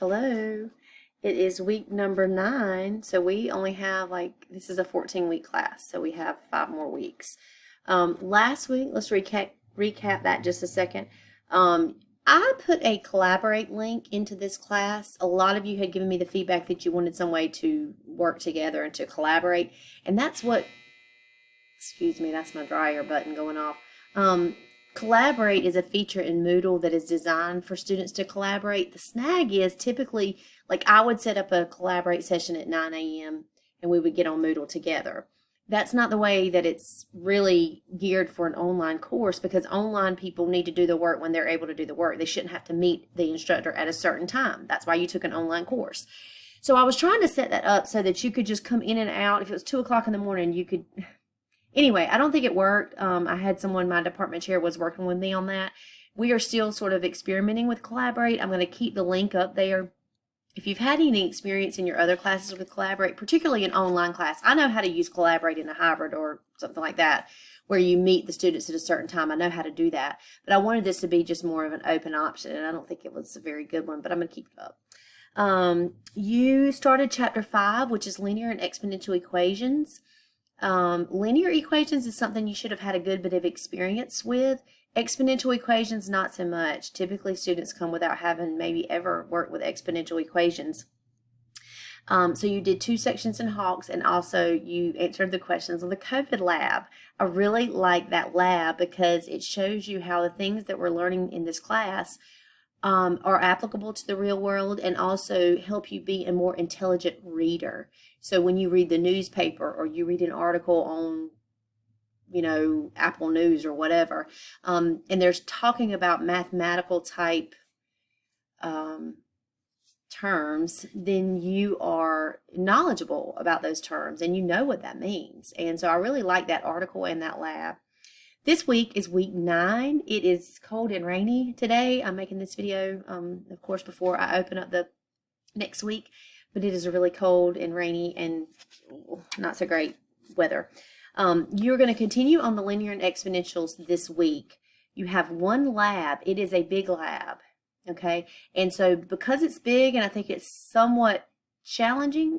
Hello. It is week number 9, so we only have this is a 14-week class, so we have 5 more weeks. Last week, let's recap that just a second. I put a Collaborate link into this class. A lot of you had given me the feedback that you wanted some way to work together and to collaborate, and that's what, excuse me, that's my dryer button going off. Collaborate is a feature in Moodle that is designed for students to collaborate. The snag is typically, I would set up a Collaborate session at 9 a.m. and we would get on Moodle together. That's not the way that it's really geared for an online course, because online people need to do the work when they're able to do the work. They shouldn't have to meet the instructor at a certain time. That's why you took an online course. So I was trying to set that up so that you could just come in and out. If it was 2 o'clock in the morning, you could... Anyway, I don't think it worked. I had someone, my department chair was working with me on that. We are still sort of experimenting with Collaborate. I'm going to keep the link up there. If you've had any experience in your other classes with Collaborate, particularly an online class, I know how to use Collaborate in a hybrid or something like that, where you meet the students at a certain time. I know how to do that. But I wanted this to be just more of an open option, and I don't think it was a very good one, but I'm going to keep it up. You started Chapter 5, which is Linear and Exponential Equations. Linear equations is something you should have had a good bit of experience with. Exponential equations, not so much. Typically, students come without having maybe ever worked with exponential equations. So you did 2 sections in Hawks, and also you answered the questions on the COVID lab. I really like that lab because it shows you how the things that we're learning in this class are applicable to the real world, and also help you be a more intelligent reader. So when you read the newspaper or you read an article on, Apple News or whatever, and there's talking about mathematical type terms, then you are knowledgeable about those terms and you know what that means. And so I really like that article and that lab. This week is week 9. It is cold and rainy today. I'm making this video, of course, before I open up the next week, but it is a really cold and rainy and not so great weather. You're going to continue on the linear and exponentials this week. You have 1 lab. It is a big lab, okay? And so because it's big, and I think it's somewhat challenging,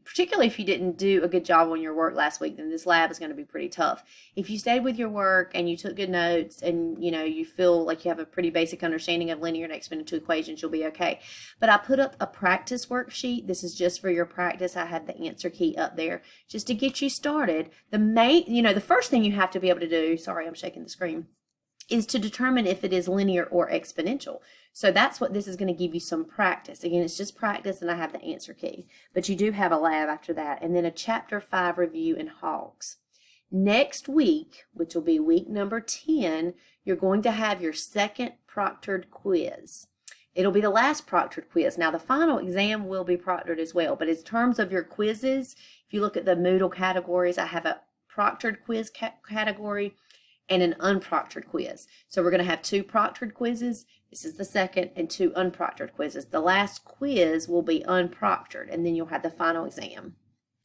particularly if you didn't do a good job on your work last week, then this lab is going to be pretty tough. If you stayed with your work and you took good notes and you feel like you have a pretty basic understanding of linear and exponential equations, you'll be okay. But I put up a practice worksheet. This is just for your practice. I had the answer key up there just to get you started. The first thing you have to be able to do, sorry, I'm shaking the screen, is to determine if it is linear or exponential. So that's what this is going to give you some practice. Again, it's just practice, and I have the answer key. But you do have a lab after that, and then a Chapter 5 review in Hawks. Next week, which will be week number 10, you're going to have your second proctored quiz. It'll be the last proctored quiz. Now, the final exam will be proctored as well, but in terms of your quizzes, if you look at the Moodle categories, I have a proctored quiz category and an unproctored quiz. So we're going to have 2 proctored quizzes. This is the second, and 2 unproctored quizzes. The last quiz will be unproctored, and then you'll have the final exam.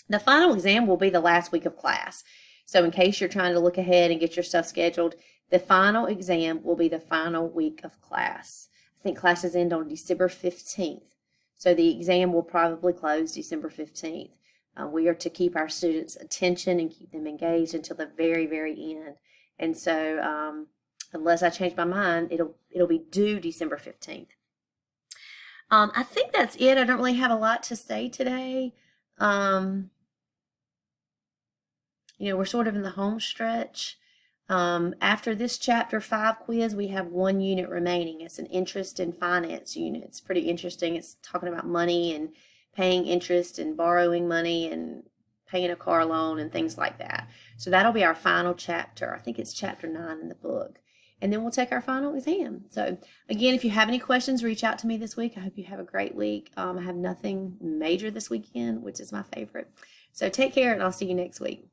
The final exam will be the last week of class. So in case you're trying to look ahead and get your stuff scheduled, the final exam will be the final week of class. I think classes end on December 15th. So the exam will probably close December 15th. We are to keep our students' attention and keep them engaged until the very, very end. And so unless I change my mind, it'll be due December 15th. I think that's it. I don't really have a lot to say today. We're sort of in the home stretch. After this Chapter 5 quiz, we have 1 unit remaining. It's an interest in finance unit. It's pretty interesting. It's talking about money and paying interest and borrowing money and paying a car loan and things like that. So that'll be our final chapter. I think it's Chapter 9 in the book. And then we'll take our final exam. So again, if you have any questions, reach out to me this week. I hope you have a great week. I have nothing major this weekend, which is my favorite. So take care, and I'll see you next week.